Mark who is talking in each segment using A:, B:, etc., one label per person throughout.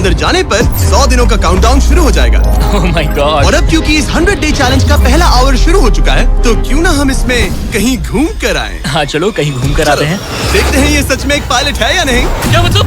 A: अंदर जाने पर 100 दिनों का काउंटडाउन शुरू हो जाएगा।
B: ओह माय गॉड।
A: और अब क्योंकि इस 100 डे चैलेंज का पहला आवर शुरू हो चुका है, तो क्यों ना हम इसमें कहीं घूम कर आए।
B: हाँ चलो कहीं घूम कर आते हैं।
A: देखते हैं ये सच में एक पायलट है या नहीं।
B: क्या मतलब?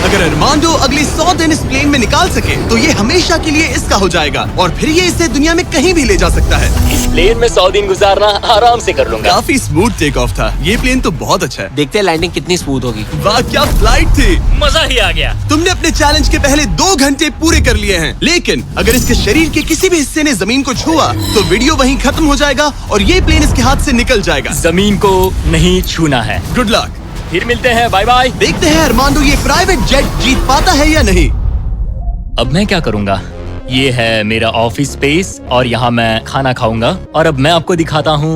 A: अगर अरमांडो अगले 100 दिन इस प्लेन में निकाल सके तो ये हमेशा के लिए इसका हो जाएगा और फिर ये इसे दुनिया में कहीं भी ले जा सकता है।
B: इस प्लेन में 100 दिन गुजारना आराम से कर लूंगा।
A: काफी स्मूथ टेक ऑफ था। ये प्लेन तो बहुत अच्छा है।
C: देखते हैं लैंडिंग कितनी स्मूथ होगी।
A: वाह क्या फ्लाइट थी।
B: मजा ही आ गया।
A: तुमने अपने चैलेंज के पहले 2 घंटे पूरे कर लिए हैं, लेकिन अगर इसके शरीर के किसी भी हिस्से ने जमीन को छुआ तो वीडियो वहीं खत्म हो जाएगा और ये प्लेन इसके हाथ से निकल जाएगा।
B: जमीन को नहीं छूना है।
A: Good luck.
B: फिर मिलते हैं, बाय बाय।
A: देखते हैं अरमांडो ये प्राइवेट जेट जीत पाता है या नहीं।
B: अब मैं क्या करूंगा? ये है मेरा ऑफिस स्पेस और यहाँ मैं खाना खाऊंगा। और अब मैं आपको दिखाता हूँ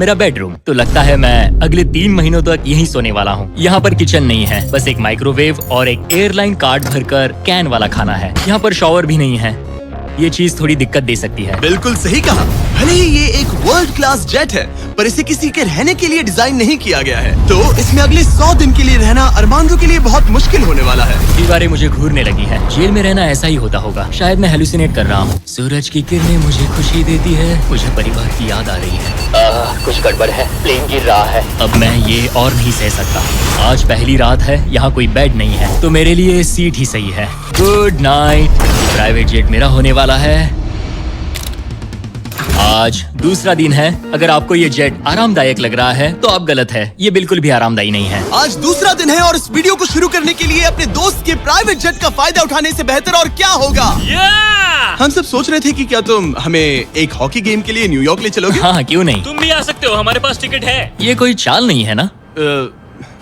B: मेरा बेडरूम। तो लगता है मैं अगले 3 महीनों तक यहीं सोने वाला हूँ। यहाँ पर किचन नहीं है, बस एक माइक्रोवेव और एक एयरलाइन कार्ड भरकर कैन वाला खाना है। यहाँ पर शॉवर भी नहीं है। ये चीज थोड़ी दिक्कत दे सकती है।
A: बिल्कुल सही कहा। भले ही ये एक वर्ल्ड क्लास जेट है, पर इसे किसी के रहने के लिए डिजाइन नहीं किया गया है, तो इसमें अगले 100 दिन के लिए रहना अरमांडो के लिए बहुत मुश्किल होने वाला है।
B: दीवारें मुझे घूरने लगी हैं। जेल में रहना ऐसा ही होता होगा। शायद मैं हेलुसिनेट कर रहा हूँ। सूरज की किरणें मुझे खुशी देती है। मुझे परिवार की याद आ रही है। कुछ गड़बड़ है। प्लेन गिर रहा है। अब मैं ये और नहीं सह सकता। आज पहली रात है, यहाँ कोई बेड नहीं है, तो मेरे लिए सीट ही सही है। Good night. प्राइवेट जेट मेरा होने वाला है। आज दूसरा दिन है। अगर आपको ये जेट आरामदायक लग रहा है तो आप गलत है। ये बिल्कुल भी आरामदायी नहीं है।
A: आज दूसरा दिन है और इस वीडियो को शुरू करने के लिए अपने दोस्त के प्राइवेट जेट का फायदा उठाने से बेहतर और क्या होगा। हम सब सोच रहे थे कि क्या तुम हमें एक हॉकी गेम के लिए न्यूयॉर्क ले चलोगे।
B: हाँ क्यों नहीं।
D: तुम भी आ सकते हो, हमारे पास टिकट है।
B: ये कोई चाल नहीं है ना।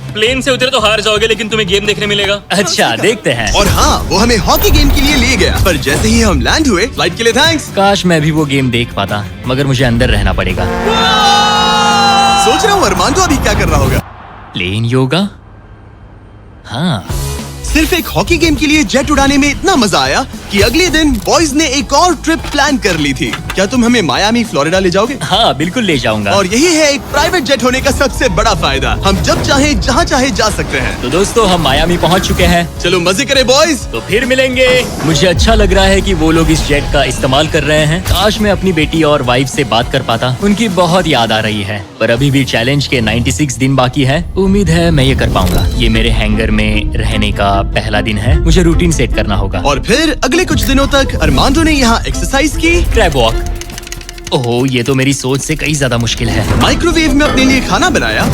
D: प्लेन से उतरे तो हार जाओगे, लेकिन तुम्हें गेम देखने मिलेगा।
B: अच्छा देखते हैं।
A: और हाँ, वो हमें हॉकी गेम के लिए ले गया, पर जैसे ही हम लैंड हुए, फ्लाइट के लिए थैंक्स।
B: काश मैं भी वो गेम देख पाता, मगर मुझे अंदर रहना पड़ेगा।
A: सोच रहा हूँ अरमांडो अभी क्या कर रहा होगा।
B: प्लेन योगा। हाँ
A: सिर्फ एक हॉकी गेम के लिए जेट उड़ाने में इतना मजा आया कि अगले दिन बॉयज ने एक और ट्रिप प्लान कर ली थी। क्या तुम हमें मायामी फ्लोरिडा ले जाओगे।
B: हाँ बिल्कुल ले जाऊंगा।
A: और यही है एक प्राइवेट जेट होने का सबसे बड़ा फायदा। हम जब चाहे जहाँ चाहे जा सकते हैं।
B: तो दोस्तों हम मायामी पहुँच चुके हैं।
A: चलो मजे करें बॉयज।
B: तो फिर मिलेंगे। मुझे अच्छा लग रहा है कि वो लोग इस जेट का इस्तेमाल कर रहे हैं। काश मैं अपनी बेटी और वाइफ से बात कर पाता। उनकी बहुत याद आ रही है। पर अभी भी चैलेंज के 96 दिन बाकी है। उम्मीद है मैं ये कर पाऊंगा। ये मेरे हैंगर में रहने का पहला दिन है। मुझे रूटीन सेट करना होगा।
A: और फिर अगले कुछ दिनों तक अरमांडो ने यहाँ एक्सरसाइज की।
B: Crab walk. ओह ये तो मेरी सोच से कई ज्यादा मुश्किल है।
A: माइक्रोवेव में अपने लिए खाना बनाया।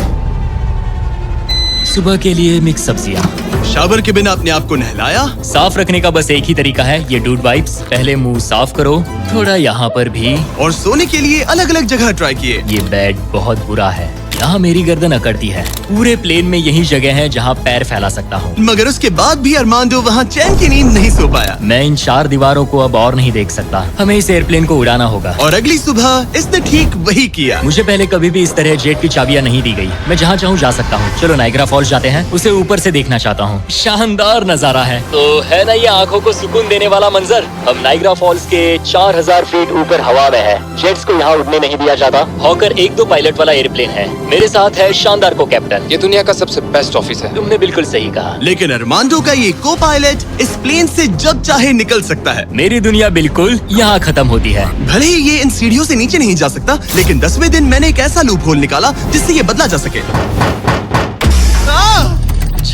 B: सुबह के लिए मिक्स सब्जियाँ।
A: शावर के बिना अपने आप को नहलाया।
B: साफ रखने का बस एक ही तरीका है, ये डूड वाइप्स। पहले मुंह साफ करो, थोड़ा यहाँ पर भी।
A: और सोने के लिए अलग अलग जगह ट्राई किए।
B: ये बेड बहुत बुरा है। यहाँ मेरी गर्दन अकड़ती है। पूरे प्लेन में यही जगह है जहाँ पैर फैला सकता हूँ।
A: मगर उसके बाद भी अरमांडो वहाँ चैन की नींद नहीं सो पाया।
B: मैं इन 4 दीवारों को अब और नहीं देख सकता। हमें इस एयरप्लेन को उड़ाना होगा।
A: और अगली सुबह इसने ठीक वही किया।
B: मुझे पहले कभी भी इस तरह जेट की चाबियां नहीं दी गई। मैं जहाँ चाहूँ जा सकता हूँ। चलो नाइग्रा फॉल्स जाते हैं। उसे ऊपर से देखना चाहता हूँ। शानदार नजारा है। तो है ना ये आंखों को सुकून देने वाला मंजर। हम नाइग्रा फॉल्स के 4000 फीट ऊपर हवा में है। जेट्स को यहाँ उड़ने नहीं दिया जाता। हॉकर 1-2 पायलट वाला एयरप्लेन है। मेरे साथ है शानदार को कैप्टन।
C: ये दुनिया का सबसे बेस्ट ऑफिस है।
B: तुमने बिल्कुल सही कहा।
A: लेकिन अरमांडो का ये को पायलट इस प्लेन से जब चाहे निकल सकता है।
B: मेरी दुनिया बिल्कुल यहाँ खत्म होती है।
A: भले ही ये इन सीढ़ियों से नीचे नहीं जा सकता, लेकिन 10वें दिन मैंने एक ऐसा लूप होल निकाला जिससे ये बदला जा सके।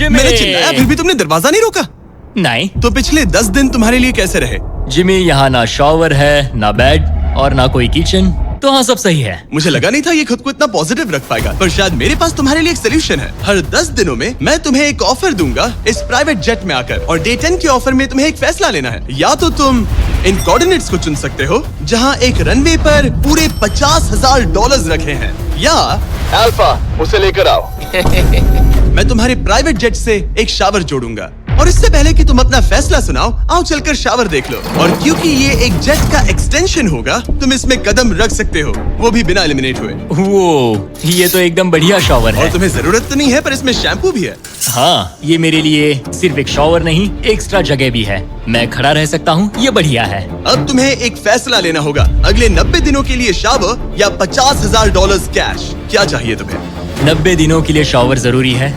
A: मैंने चिल्लाया, फिर भी तुमने दरवाजा नहीं रोका।
B: नहीं
A: तो पिछले 10 दिन तुम्हारे लिए कैसे रहे।
B: जिमी, यहाँ ना शॉवर है, ना बेड और ना कोई किचन। तो हाँ सब सही है।
A: मुझे लगा नहीं था ये खुद को इतना पॉजिटिव रख पाएगा, पर शायद मेरे पास तुम्हारे लिए एक सोल्यूशन है। हर 10 दिनों में मैं तुम्हें एक ऑफर दूंगा इस प्राइवेट जेट में आकर, और डे 10 के ऑफर में तुम्हें एक फैसला लेना है। या तो तुम इन कोऑर्डिनेट्स को चुन सकते हो जहां एक रनवे पर पूरे $50,000 रखे हैं, या
E: अल्फा उसे लेकर आओ।
A: मैं तुम्हारे प्राइवेट जेट से एक शावर जोड़ूंगा। और इससे पहले कि तुम अपना फैसला सुनाओ, आओ चलकर शावर देख लो। और क्योंकि ये एक जेट का एक्सटेंशन होगा, तुम इसमें कदम रख सकते हो, वो भी बिना एलिमिनेट हुए।
B: वो ये तो एकदम बढ़िया शॉवर है।
A: और तुम्हें जरूरत तो नहीं है, पर इसमें शैम्पू भी है।
B: हाँ ये मेरे लिए सिर्फ एक शॉवर नहीं, एक्स्ट्रा जगह भी है। मैं खड़ा रह सकता हूँ, ये बढ़िया है।
A: अब तुम्हें एक फैसला लेना होगा, अगले 90 दिनों के लिए शावर या $50,000 कैश। क्या चाहिए तुम्हें।
B: 90 दिनों के लिए शॉवर जरूरी है।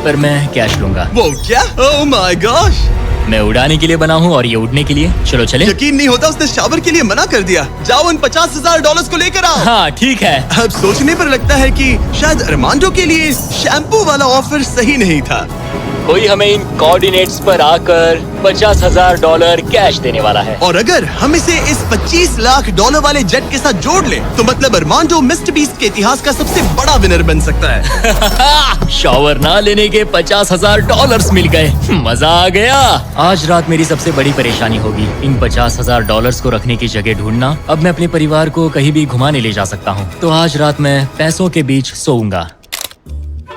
B: पर मैं कैश लूंगा।
A: वो क्या? Oh my gosh!
B: मैं उड़ाने के लिए बना हूँ और ये उड़ने के लिए। चलो चले।
A: यकीन नहीं होता उसने शावर के लिए मना कर दिया। जाओ उन $50,000 को लेकर आओ।
B: हाँ ठीक है।
A: अब सोचने पर लगता है कि शायद अरमांडो के लिए शैम्पू वाला ऑफर सही नहीं था।
B: कोई हमें इन कोऑर्डिनेट्स पर आकर $50,000 कैश देने वाला है।
A: और अगर हम इसे इस $25 लाख वाले जेट के साथ जोड़ लें, तो मतलब अरमांडो मिस्टर बीस्ट के इतिहास का सबसे बड़ा विनर बन सकता है।
B: शॉवर ना लेने के $50,000 मिल गए। मजा आ गया। आज रात मेरी सबसे बड़ी परेशानी होगी इन $50,000 को रखने की जगह ढूंढना। अब मैं अपने परिवार को कहीं भी घुमाने ले जा सकता हूँ, तो आज रात मैं पैसों के बीच सोऊंगा।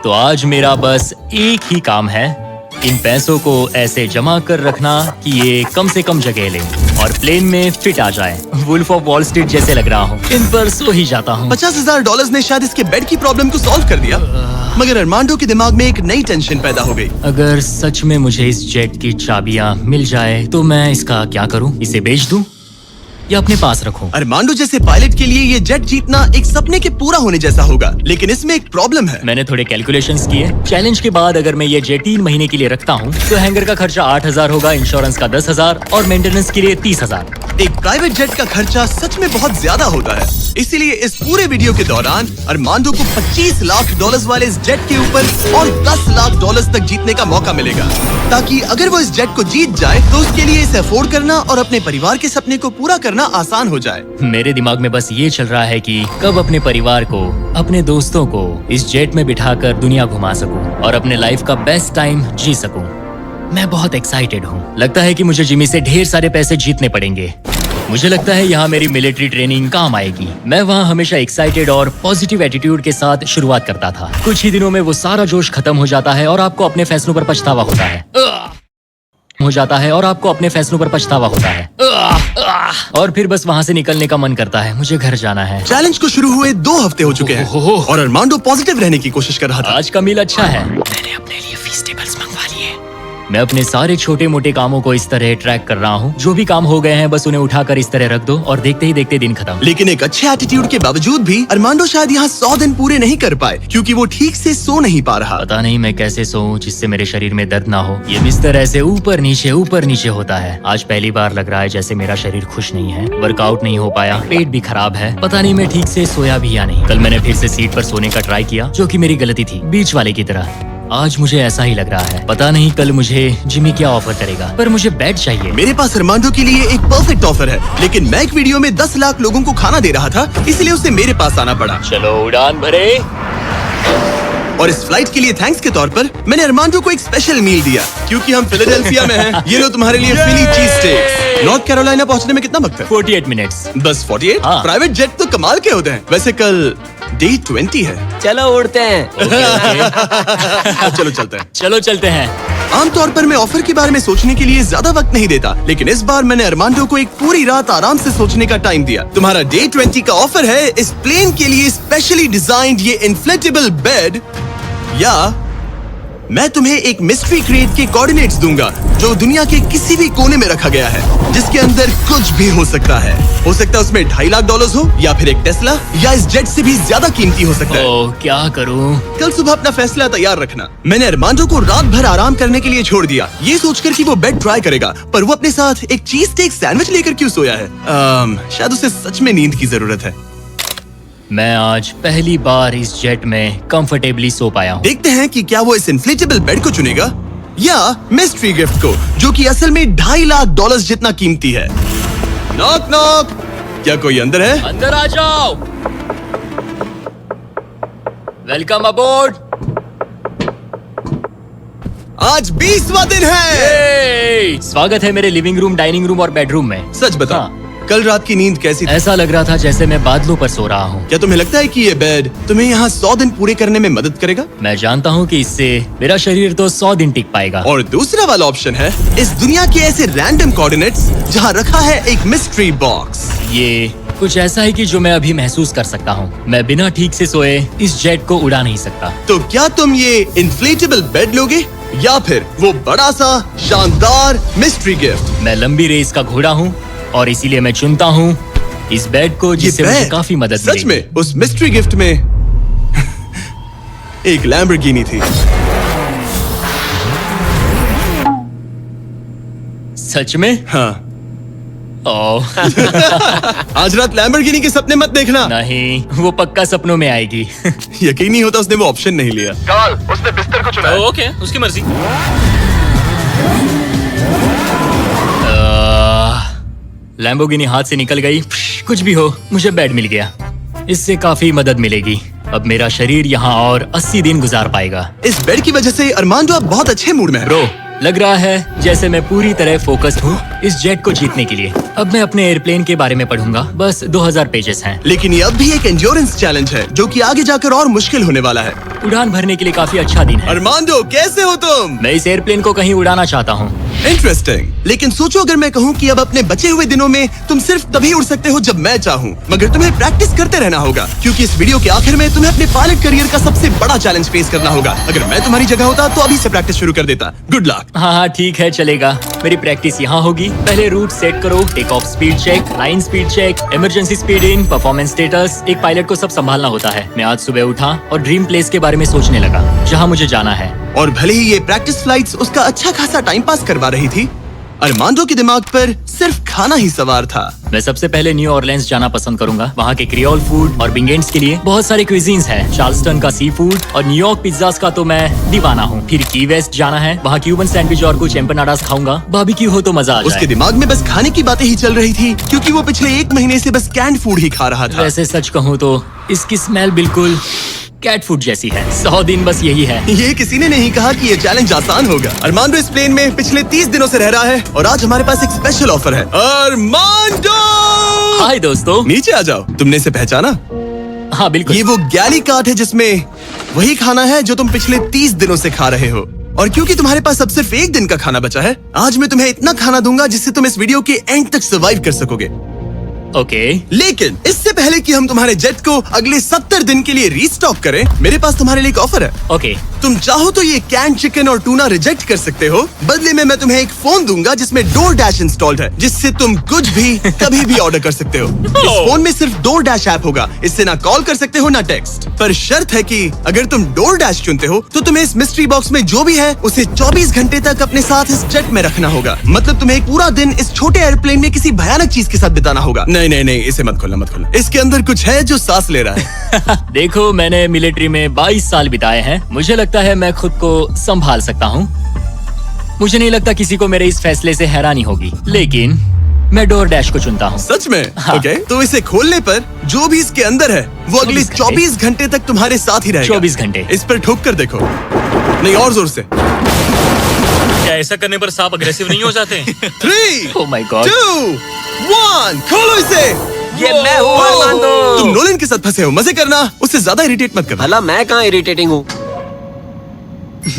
B: तो आज मेरा बस एक ही काम है, इन पैसों को ऐसे जमा कर रखना कि ये कम से कम जगह ले और प्लेन में फिट आ जाए। वुल्फ ऑफ वॉल स्ट्रीट जैसे लग रहा हूँ। इन पर सो ही जाता हूँ।
A: $50,000 ने शायद इसके बेड की प्रॉब्लम को सॉल्व कर दिया, मगर अरमांडो के दिमाग में एक नई टेंशन पैदा हो गई।
B: अगर सच में मुझे इस जेट की चाबियां मिल जाए तो मैं इसका क्या करूं? इसे बेच दूं या अपने पास रखूं?
A: अरमांडो जैसे पायलट के लिए ये जेट जीतना एक सपने के पूरा होने जैसा होगा, लेकिन इसमें एक प्रॉब्लम है।
B: मैंने थोड़े कैलकुलेशंस किए। चैलेंज के बाद अगर मैं ये जेट 3 महीने के लिए रखता हूँ तो हैंगर का खर्चा 8,000 होगा, इंश्योरेंस का 10,000 और मेंटेनेंस के लिए 30,000।
A: एक प्राइवेट जेट का खर्चा सच में बहुत ज्यादा होता है, इसीलिए इस पूरे वीडियो के दौरान अरमांडो को $25 लाख वाले इस जेट के ऊपर और $10 लाख तक जीतने का मौका मिलेगा, ताकि अगर वो इस जेट को जीत जाए तो उसके लिए इसे अफोर्ड करना और अपने परिवार के सपने को पूरा करना आसान हो जाए।
B: मेरे दिमाग में बस ये चल रहा है कि कब अपने परिवार को, अपने दोस्तों को इस जेट में बिठाकर दुनिया घुमा सकूं और अपने लाइफ का बेस्ट टाइम जी सकूं। मैं बहुत एक्साइटेड हूँ। लगता है कि मुझे जिमी से ढेर सारे पैसे जीतने पड़ेंगे। मुझे लगता है यहाँ मेरी मिलिट्री ट्रेनिंग काम आएगी। मैं वहाँ हमेशा एक्साइटेड और पॉजिटिव एटीट्यूड के साथ शुरुआत करता था। कुछ ही दिनों में वो सारा जोश खत्म हो जाता है और आपको अपने फैसलों पर पछतावा होता है। और फिर बस वहाँ से निकलने का मन करता है। मुझे घर जाना है।
A: चैलेंज को शुरू हुए 2 हफ्ते हो चुके हैं और अरमांडो पॉजिटिव रहने की कोशिश कर रहा था।
B: आज का मील अच्छा है। मैंने अपने लिए फेस्टिवल्स मंगवा लिए। मैं अपने सारे छोटे मोटे कामों को इस तरह ट्रैक कर रहा हूँ। जो भी काम हो गए हैं बस उन्हें उठाकर इस तरह रख दो और देखते ही देखते दिन खत्म।
A: लेकिन एक अच्छे एटीट्यूड के बावजूद भी अरमांडो शायद यहाँ 100 दिन पूरे नहीं कर पाए, क्योंकि वो ठीक से सो नहीं पा रहा।
B: पता नहीं मैं कैसे सोऊं जिससे मेरे शरीर में दर्द ना हो। ये बिस्तर ऐसे ऊपर नीचे होता है। आज पहली बार लग रहा है जैसे मेरा शरीर खुश नहीं है। वर्कआउट नहीं हो पाया, पेट भी खराब है। पता नहीं मैं ठीक से सोया भी या नहीं। कल मैंने फिर से सीट पर सोने का ट्राई किया, जो कि मेरी गलती थी, बीच वाले की तरह। आज मुझे ऐसा ही लग रहा है। पता नहीं कल मुझे जिमी क्या ऑफर करेगा, पर मुझे बेड चाहिए।
A: मेरे पास अरमांडो के लिए एक परफेक्ट ऑफर है, लेकिन मैं एक वीडियो में 10 लाख लोगों को खाना दे रहा था, इसलिए उसे मेरे पास आना पड़ा।
B: चलो उड़ान भरे।
A: और इस फ्लाइट के लिए थैंक्स के तौर पर मैंने अरमांडो को एक स्पेशल मील दिया, क्योंकि हम फिलाडेल्फिया में हैं। ये लो तुम्हारे लिए फिली चीज स्टेक्स। नॉर्थ कैरोलिना पहुंचने में कितना वक्त है?
B: 48 मिनट्स।
A: बस 48?
B: हाँ।
A: प्राइवेट जेट तो कमाल के होते हैं। वैसे कल Day 20 है।
C: चलो उड़ते हैं।
A: चलो चलते हैं।
B: चलो चलते हैं।
A: आमतौर पर मैं ऑफर के बारे में सोचने के लिए ज्यादा वक्त नहीं देता, लेकिन इस बार मैंने अरमांडो को एक पूरी रात आराम से सोचने का टाइम दिया। तुम्हारा Day 20 का ऑफर है इस प्लेन के लिए स्पेशली डिजाइन्ड ये इन्फ्लेटेबल बेड, या मैं तुम्हें एक मिस्ट्री क्रेट के कोऑर्डिनेट्स दूंगा जो दुनिया के किसी भी कोने में रखा गया है, जिसके अंदर कुछ भी हो सकता है। हो सकता है उसमें $2.5 लाख हो, या फिर एक टेस्ला, या इस जेट से भी ज्यादा कीमती हो सकता है।
B: ओह, क्या करूं?
A: कल सुबह अपना फैसला तैयार रखना। मैंने अरमांडो को रात भर आराम करने के लिए छोड़ दिया, ये सोचकर कि वो बेड ट्राई करेगा, पर वो अपने साथ एक चीज स्टेक सैंडविच लेकर क्यों सोया है? शायद उसे सच में नींद की जरूरत है।
B: मैं आज पहली बार इस जेट में कंफर्टेबली सो पाया हूँ।
A: देखते हैं कि क्या वो इस इन्फ्लेटेबल बेड को चुनेगा या मिस्ट्री गिफ्ट को, जो कि असल में $2.5 लाख जितना कीमती है। नॉक नॉक, क्या कोई अंदर है?
B: अंदर आ जाओ। Welcome aboard.
A: आज 20वां दिन है।
B: स्वागत है मेरे लिविंग रूम, डाइनिंग रूम और बेडरूम में।
A: सच बता,
B: हाँ।
A: कल रात की नींद कैसी थी?
B: ऐसा लग रहा था जैसे मैं बादलों पर सो रहा हूँ।
A: क्या तुम्हें लगता है कि ये बेड तुम्हें यहाँ 100 दिन पूरे करने में मदद करेगा?
B: मैं जानता हूँ कि इससे मेरा शरीर तो 100 दिन टिक पाएगा।
A: और दूसरा वाला ऑप्शन है इस दुनिया के ऐसे रैंडम कोऑर्डिनेट्स जहाँ रखा है एक मिस्ट्री बॉक्स।
B: ये कुछ ऐसा है कि जो मैं अभी महसूस कर सकता हूँ। मैं बिना ठीक से सोए इस जेट को उड़ा नहीं सकता।
A: तो क्या तुम ये इन्फ्लेटेबल बेड लोगे या फिर वो बड़ा सा शानदार मिस्ट्री गिफ्ट?
B: मैं लंबी रेस का घोड़ा हूँ और इसीलिए मैं चुनता हूँ इस बेड को, जिससे मुझे काफी मदद
A: सच
B: मिलेगी।
A: में उस मिस्ट्री गिफ्ट में एक लैम्बोर्गिनी थी।
B: सच में?
A: हाँ।
B: ओह
A: आज रात लैम्बोर्गिनी के सपने मत देखना।
B: नहीं, वो पक्का सपनों में आएगी।
A: यकीन नहीं होता उसने वो ऑप्शन नहीं लिया।
E: कार्ल, उसने बिस्तर को चुना है।
D: ओके, उसकी मर्जी।
B: लैम्बोर्गिनी हाथ से निकल गई। कुछ भी हो, मुझे बेड मिल गया। इससे काफी मदद मिलेगी। अब मेरा शरीर यहाँ और 80 दिन गुजार पाएगा।
A: इस बेड की वजह से अरमांडो आप बहुत अच्छे मूड में है।
B: ब्रो, लग रहा है जैसे मैं पूरी तरह फोकस्ड हूँ इस जेट को जीतने के लिए। अब मैं अपने एयरप्लेन के बारे में पढ़ूंगा। बस 2000 पेजेस हैं।
A: लेकिन ये अब भी एक एंड्योरेंस चैलेंज है जो कि आगे जाकर और मुश्किल होने वाला है।
B: उड़ान भरने के लिए काफी अच्छा दिन है।
A: अरमांडो, कैसे हो तुम?
B: मैं इस एयरप्लेन को कहीं उड़ाना चाहता हूँ।
A: इंटरेस्टिंग। लेकिन सोचो अगर मैं कहूँ कि अब अपने बचे हुए दिनों में तुम सिर्फ तभी उड़ सकते हो जब मैं चाहूँ, मगर तुम्हें प्रैक्टिस करते रहना होगा क्योंकि इस वीडियो के आखिर में तुम्हें अपने पायलट करियर का सबसे बड़ा चैलेंज फेस करना होगा। अगर मैं तुम्हारी जगह होता तो अभी से प्रैक्टिस शुरू कर देता। Good luck.
B: हाँ, ठीक है, चलेगा। मेरी प्रैक्टिस यहाँ होगी। पहले रूट सेट करो, take off speed check, line speed check, emergency speed in, performance status. एक पायलट को सब संभालना होता है। मैं आज सुबह उठा और ड्रीम प्लेस के बारे में सोचने लगा जहाँ मुझे जाना है।
A: और भले ही ये प्रैक्टिस फ्लाइट्स उसका अच्छा खासा टाइम पास करवा रही थी, अरमांडो के दिमाग पर सिर्फ खाना ही सवार था।
B: मैं सबसे पहले न्यू ऑरलेंस जाना पसंद करूंगा। वहाँ के क्रियोल फूड और बिंगेंट्स के लिए बहुत सारे क्विजीन्स हैं। चार्ल्सटन का सी फूड और न्यूयॉर्क पिज्जास का तो मैं दीवाना हूँ। फिर की वेस्ट जाना है, वहाँ क्यूबन सैंडविच और कुछ एम्पनाडास खाऊंगा। बारबेक्यू हो तो मजा आ
A: उसके
B: जाए।
A: दिमाग में बस खाने की बातें ही चल रही थी क्योंकि वो पिछले 1 महीने से बस कैंड फूड ही खा रहा था।
B: वैसे सच कहूँ तो इसकी स्मेल बिल्कुल कैट फूड जैसी है। 100 दिन बस यही है।
A: ये किसी ने नहीं कहा कि ये चैलेंज आसान होगा। अरमांडो इस प्लेन में पिछले 30 दिनों से रह रहा है और आज हमारे पास एक स्पेशल ऑफर है। अरमांडो,
B: हाय दोस्तों।
A: नीचे आ जाओ। तुमने इसे पहचाना?
B: हाँ बिल्कुल।
A: ये वो गैली कार्ट है जिसमें वही खाना है जो तुम पिछले 30 दिनों से खा रहे हो। और क्योंकि तुम्हारे पास अब सिर्फ 1 दिन का खाना बचा है, आज मैं तुम्हें इतना खाना दूंगा जिससे तुम इस वीडियो के एंड तक सर्वाइव कर सकोगे।
B: ओके।
A: लेकिन इससे पहले कि हम तुम्हारे जेट को अगले 70 दिन के लिए रीस्टॉक करें, मेरे पास तुम्हारे लिए एक ऑफर है।
B: ओके।
A: तुम चाहो तो ये कैन चिकन और टूना रिजेक्ट कर सकते हो। बदले में मैं तुम्हें एक फोन दूंगा जिसमें DoorDash इंस्टॉल्ड है, जिससे तुम कुछ भी कभी भी ऑर्डर कर सकते हो। इस फोन में सिर्फ DoorDash ऐप होगा। इससे ना कॉल कर सकते हो ना टेक्स्ट। पर शर्त है कि अगर तुम DoorDash चुनते हो तो तुम्हें इस मिस्ट्री बॉक्स में जो भी है उसे 24 घंटे तक अपने साथ इस जेट में रखना होगा। मतलब तुम्हें एक पूरा दिन इस छोटे एयरप्लेन में किसी भयानक चीज के साथ बिताना होगा। नहीं, इसे मत खोलना, मत खोलना। इसके अंदर कुछ है जो सांस ले रहा है।
B: देखो, मैंने मिलिट्री में 22 साल बिताए हैं। मुझे लगता है मैं खुद को संभाल सकता हूँ। मुझे नहीं लगता किसी को मेरे इस फैसले से हैरानी होगी, लेकिन मैं DoorDash को चुनता हूँ।
A: सच में?
B: हाँ।
A: ओके, तो इसे खोलने पर जो भी इसके अंदर है वो अगले 24 घंटे तक तुम्हारे साथ ही रहेगा।
B: 24 घंटे।
A: इस पर ठोक कर देखो। नहीं, और जोर से।
D: क्या ऐसा करने पर सांप अग्रेसिव नहीं हो जाते?
A: 3,
B: Oh my God.
A: 2, 1, खोलो इसे।
C: ये मैं हूँ अरमांडो।
A: तुम नोलन के साथ फंसे हो, मजे करना, उससे ज्यादा इरिटेट मत करना।
C: भला मैं कहाँ इरिटेटिंग हूँ?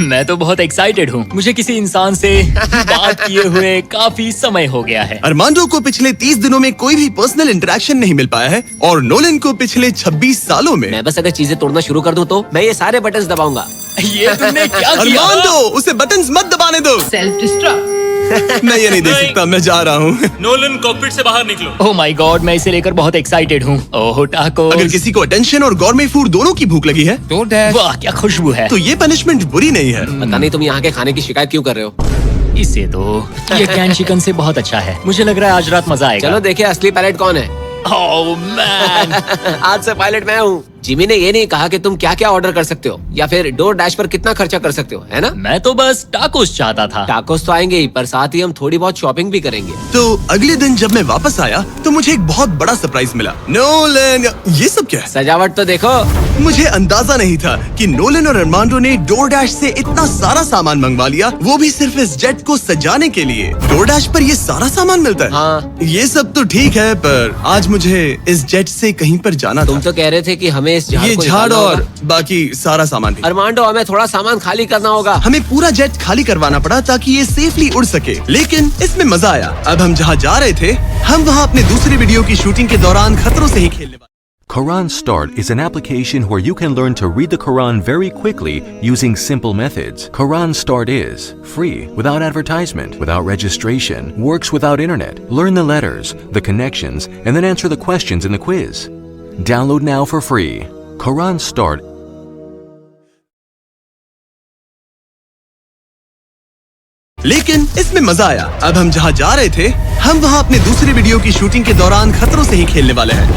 B: मैं तो बहुत एक्साइटेड हूँ। मुझे किसी इंसान से बात किए हुए काफी समय हो गया है।
A: अरमांडो को पिछले 30 दिनों में कोई भी पर्सनल इंटरेक्शन नहीं मिल पाया है और नोलन को पिछले 26 सालों में।
C: मैं बस अगर चीजें तोड़ना शुरू कर दूं तो मैं ये सारे बटन्स दबाऊंगा।
B: ये तुमने क्या किया?
A: अरमांडो, उसे बटन्स मत दबाने दो।
F: Self destruct.
A: मैं ये नहीं देख
D: नहीं।
A: सकता, मैं जा रहा हूँ।
D: नोलन कॉकपिट से बाहर निकलो।
B: ओह माय गॉड, मैं इसे लेकर बहुत एक्साइटेड हूँ। ओह टाकोस।
A: अगर किसी को अटेंशन और गॉर्मे फूड दोनों की भूख लगी है
B: वाह, क्या खुशबू है।
A: तो ये पनिशमेंट बुरी नहीं है।
C: पता नहीं तुम यहाँ के खाने की शिकायत क्यों कर रहे हो?
B: इसे तो ये कैन चिकन से बहुत अच्छा है। मुझे लग रहा है आज रात मजा आएगा।
C: चलो देखिए असली पायलट कौन है।
B: Oh man.
C: आज से पायलट मैं हूँ। जिमी ने ये नहीं कहा कि तुम क्या क्या ऑर्डर कर सकते हो या फिर DoorDash पर कितना खर्चा कर सकते हो, है ना?
B: मैं तो बस टाकोस चाहता था।
C: टाकोस तो आएंगे ही, पर साथ ही हम थोड़ी बहुत शॉपिंग भी करेंगे।
A: तो अगले दिन जब मैं वापस आया तो मुझे एक बहुत बड़ा सरप्राइज मिला। नोलन, ये सब क्या है?
C: सजावट तो देखो।
A: मुझे अंदाजा नहीं था कि नोलन और अरमांडो ने DoorDash से इतना सारा सामान मंगवा लिया, वो भी सिर्फ इस जेट को सजाने के लिए। DoorDash पर ये सारा सामान मिलता है?
C: हाँ।
A: ये सब तो ठीक है, पर आज मुझे इस जेट से कहीं पर जाना
C: तुम
A: था।
C: तो कह रहे थे कि हमें इस झाड़
A: ये
C: को
A: झाड़
C: निकालना
A: और
C: होगा।
A: बाकी सारा सामान भी।
C: अरमांडो, हमें थोड़ा सामान खाली करना होगा।
A: हमें पूरा जेट खाली करवाना पड़ा ताकि ये सेफली उड़ सके, लेकिन इसमें मजा आया। अब हम जहाँ जा रहे थे, हम वहाँ अपने दूसरे वीडियो की शूटिंग के दौरान खतरों से ही खेलने वाले।
G: Quran Start is an application where you can learn to read the Quran very quickly using simple methods. Quran Start is free, without advertisement, without registration, works without internet. Learn the letters, the connections, and then answer the questions in the quiz. Download now for free. Quran Start
A: लेकिन इसमें मजा आया। अब हम जहाँ जा रहे थे, हम वहाँ अपने दूसरे वीडियो की शूटिंग के दौरान खतरों से ही खेलने वाले हैं।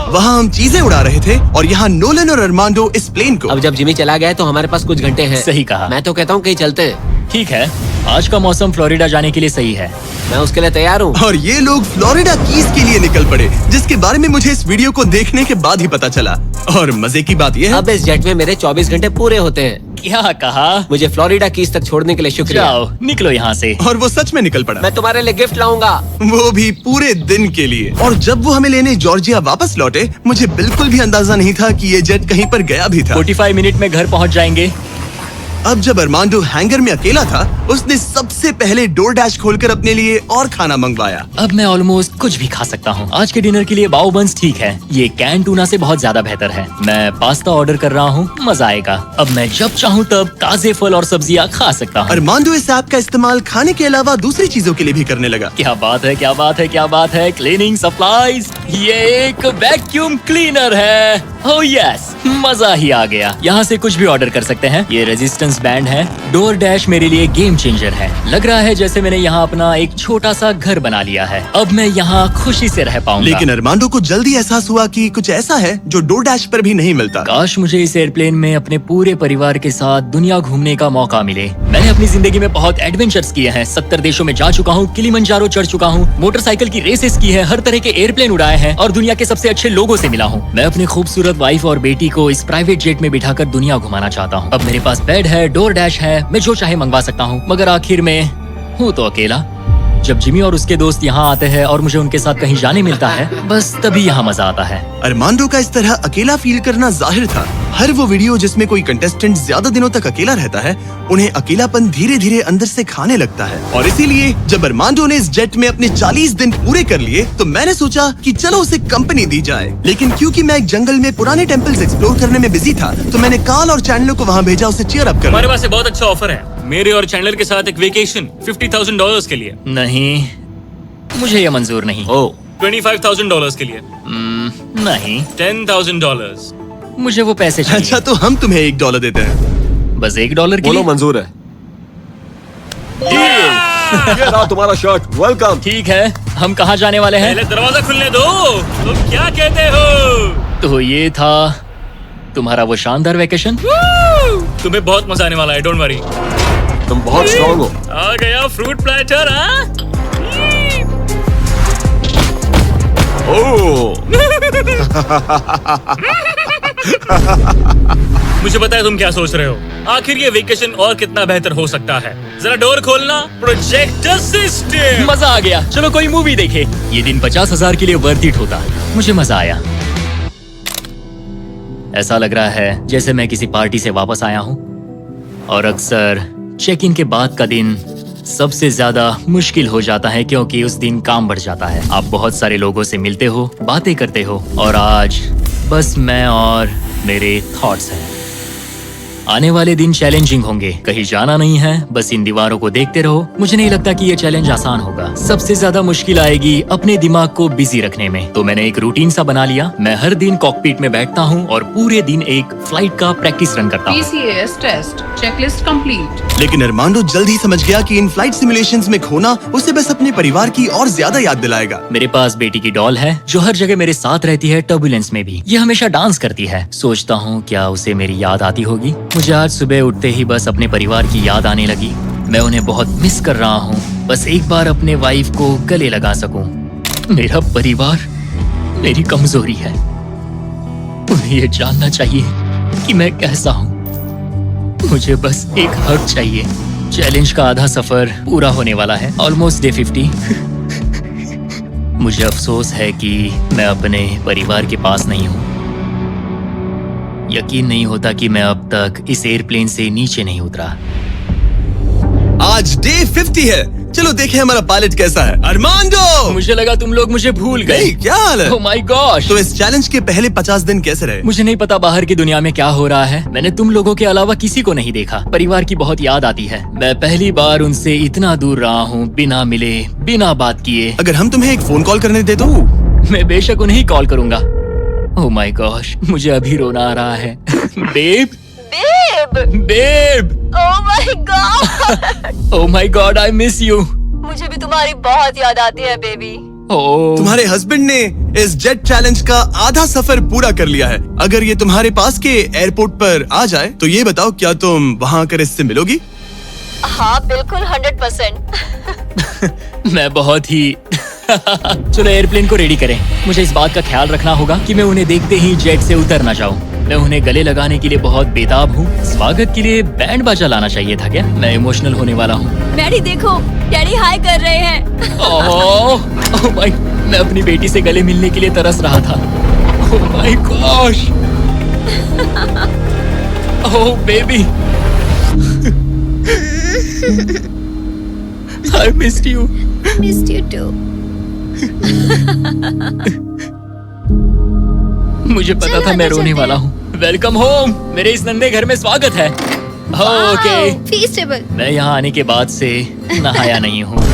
A: वहाँ हम चीजें उड़ा रहे थे और यहाँ नोलन और अरमांडो इस प्लेन को।
C: अब जब जिमी चला गया है तो हमारे पास कुछ घंटे हैं।
B: सही कहा।
C: मैं तो कहता हूँ कहीं चलते हैं।
B: ठीक है, आज का मौसम फ्लोरिडा जाने के लिए सही है।
C: मैं उसके लिए तैयार हूँ।
A: और ये लोग फ्लोरिडा कीज के लिए निकल पड़े, जिसके बारे में मुझे इस वीडियो को देखने के बाद ही पता चला। और मजे की बात ये है,
C: अब इस जेट में मेरे 24 घंटे पूरे होते हैं।
B: क्या कहा?
C: मुझे फ्लोरिडा कीज तक छोड़ने के लिए शुक्रिया।
B: जाओ, निकलो यहाँ से।
A: और वो सच में निकल पड़ा,
C: मैं तुम्हारे लिए गिफ्ट लाऊंगा।
A: वो भी पूरे दिन के लिए। और जब वो हमें लेने जॉर्जिया वापस लौटे, मुझे बिल्कुल भी अंदाजा नहीं था कि ये जेट कहीं पर गया भी था।
B: 45 मिनट में घर पहुँच जाएंगे।
A: अब जब अरमांडो हैंगर में अकेला था, उसने सबसे पहले डोर डैश खोलकर अपने लिए और खाना मंगवाया।
B: अब मैं ऑलमोस्ट कुछ भी खा सकता हूँ। आज के डिनर के लिए बाओ बंस ठीक है, ये कैन टूना से बहुत ज्यादा बेहतर है। मैं पास्ता ऑर्डर कर रहा हूँ, मजा आएगा। अब मैं जब चाहूँ तब ताजे फल और सब्जियाँ खा सकता हूँ।
A: अरमांडो इस ऐप का इस्तेमाल खाने के अलावा दूसरी चीजों के लिए भी करने लगा।
B: क्या बात है, क्या बात है, क्या बात है। क्लीनिंग सप्लाईज, ये एक वैक्यूम क्लीनर है। ओह यस, मजा ही आ गया। यहाँ से कुछ भी ऑर्डर कर सकते हैं। ये रेजिस्टेंस बैंड है। डोर डैश मेरे लिए गेम चेंजर है। लग रहा है जैसे मैंने यहाँ अपना एक छोटा सा घर बना लिया है। अब मैं यहाँ खुशी से रह पाऊंगा।
A: लेकिन अरमांडो को जल्दी एहसास हुआ कि कुछ ऐसा है जो डोर डैश पर भी नहीं मिलता।
B: काश मुझे इस एयरप्लेन में अपने पूरे परिवार के साथ दुनिया घूमने का मौका मिले। मैंने अपनी जिंदगी में बहुत एडवेंचर्स किए हैं। 70 देशों में जा चुका हूँ, किलिमंजारो चढ़ चुका हूँ, मोटरसाइकिल की रेसेस की है, हर तरह के एयरप्लेन उड़ाए हैं और दुनिया के सबसे अच्छे लोगों से मिला हूँ। मैं अपनी खूबसूरत वाइफ और बेटी को इस प्राइवेट जेट में बिठाकर दुनिया घुमाना चाहता हूँ। अब मेरे पास बेड है, डोर डैश है, मैं जो चाहे मंगवा सकता हूँ। मगर आखिर में हूँ तो अकेला। जब जिमी और उसके दोस्त यहाँ आते हैं और मुझे उनके साथ कहीं जाने मिलता है, बस तभी यहाँ मजा आता है।
A: अरमांडो का इस तरह अकेला फील करना जाहिर था। हर वो वीडियो जिसमें कोई कंटेस्टेंट ज्यादा दिनों तक अकेला रहता है, उन्हें अकेलापन धीरे धीरे अंदर से खाने लगता है। और इसीलिए जब अरमांडो ने इस जेट में अपने 40 दिन पूरे कर लिए, तो मैंने सोचा कि चलो उसे कंपनी दी जाए। लेकिन क्योंकि मैं एक जंगल में पुराने टेम्पल्स एक्सप्लोर करने में बिजी था, तो मैंने कार्ल और चैंडलर को वहाँ भेजा उसे चीयर अप
D: हमारे
A: करने।
D: पास एक बहुत अच्छा ऑफर है मेरे और चैंडलर के साथ, एक वेकेशन $50,000 के लिए।
B: नहीं, मुझे ये मंजूर नहीं।
C: ओ,
D: $25,000 के लिए।
B: नहीं,
D: $10,000।
B: मुझे वो पैसे चाहिए।
A: अच्छा, तो हम तुम्हें $1 देते हैं।
B: बस $1 के
C: बोलो
B: लिए?
C: मंजूर है। ये रहा तुम्हारा शर्ट, वेलकम।
B: ठीक है, हम कहाँ जाने वाले हैं?
D: पहले दरवाजा खुलने दो। तुम क्या कहते हो?
B: तो ये था तुम्हारा वो शानदार वेकेशन।
D: तुम्हें बहुत मजा आने वाला है, डोंट वरी।
C: तुम बहुत स्ट्रॉन्ग हो।
D: आ गया फ्रूट प्लेटर। मुझे पता है तुम क्या सोच रहे हो। आखिर ये वेकेशन और कितना बेहतर हो सकता है। जरा डोर खोलना। Projector system.
B: मजा आ गया, चलो कोई मूवी देखे। ये दिन 50,000 के लिए वर्थ इट होता। मुझे मजा आया। ऐसा लग रहा है जैसे मैं किसी पार्टी से वापस आया हूँ। और अक्सर चेक इन के बाद का दिन सबसे ज्यादा मुश्किल हो जाता है, क्योंकि उस दिन काम बढ़ जाता है। आप बहुत सारे लोगों से मिलते हो, बातें करते हो, और आज बस मैं और मेरे थॉट्स हैं। आने वाले दिन चैलेंजिंग होंगे। कहीं जाना नहीं है, बस इन दीवारों को देखते रहो। मुझे नहीं लगता कि ये चैलेंज आसान होगा। सबसे ज्यादा मुश्किल आएगी अपने दिमाग को बिजी रखने में। तो मैंने एक रूटीन सा बना लिया। मैं हर दिन कॉकपिट में बैठता हूँ और पूरे दिन एक फ्लाइट का प्रैक्टिस रन करता हूँ।
F: PCAS test checklist complete.
A: लेकिन अरमांडो जल्द ही समझ गया कि इन फ्लाइट सिमुलेशंस में खोना उसे बस अपने परिवार की और ज्यादा याद दिलाएगा।
B: मेरे पास बेटी की डॉल है जो हर जगह मेरे साथ रहती है, टर्बुलेंस में भी। ये हमेशा डांस करती है। सोचता हूँ क्या उसे मेरी याद आती होगी। मुझे आज सुबह उठते ही बस अपने परिवार की याद आने लगी। मैं उन्हें बहुत मिस कर रहा हूँ। बस एक बार अपने वाइफ को गले लगा सकूं। मेरा परिवार मेरी कमजोरी है। उन्हें ये जानना चाहिए कि मैं कैसा हूँ। मुझे बस एक हक चाहिए। चैलेंज का आधा सफर पूरा होने वाला है, ऑलमोस्ट डे 50। मुझे अफसोस है कि मैं अपने परिवार के पास नहीं हूँ। यकीन नहीं होता कि मैं अब तक इस एयरप्लेन से नीचे नहीं उतरा।
A: आज डे 50 है। चलो देखें हमारा पायलट कैसा है। अरमांडो!
B: मुझे लगा तुम लोग मुझे भूल गए।
A: नहीं, क्या हाल है?
B: Oh my gosh!
A: तो इस चैलेंज के पहले 50 दिन कैसे रहे?
B: मुझे नहीं पता बाहर की दुनिया में क्या हो रहा है। मैंने तुम लोगों के अलावा किसी को नहीं देखा। परिवार की बहुत याद आती है। मैं पहली बार उनसे इतना दूर रहा हूँ, बिना मिले, बिना बात किए।
A: अगर हम तुम्हें एक फोन कॉल करने दे तो?
B: मैं बेशक उन्हें कॉल करूंगा। ओह माय गॉश, मुझे अभी रोना आ रहा है। Babe,
H: Babe!
B: Babe,
H: Oh my god!
B: Oh my god, I miss you.
H: मुझे भी तुम्हारी बहुत याद आती है बेबी।
B: ओह,
A: तुम्हारे हस्बैंड ने इस जेट चैलेंज का आधा सफर पूरा कर लिया है। अगर ये तुम्हारे पास के एयरपोर्ट पर आ जाए तो ये बताओ, क्या तुम वहाँ आकर इससे मिलोगी?
H: हाँ बिल्कुल 100%।
B: मैं बहुत ही चलो एयरप्लेन को रेडी करें। मुझे इस बात का ख्याल रखना होगा कि मैं उन्हें देखते ही जेट से उतर ना जाऊं। मैं उन्हें गले लगाने के लिए बहुत बेताब हूँ। स्वागत के लिए बैंड बाजा लाना चाहिए था क्या? मैं इमोशनल होने वाला हूँ।
H: डैडी देखो, डैडी हाय कर रहे हैं।
B: ओह माय, मैं अपनी बेटी से गले मिलने के लिए तरस रहा था। Oh my gosh, oh baby, I missed you.
H: Missed you too।
B: मुझे पता था मैं रोने वाला हूँ। वेलकम होम, मेरे इस नन्हे घर में स्वागत है। ओके,
H: फीस्टेबल।
B: मैं यहाँ आने के बाद से नहाया नहीं हूँ।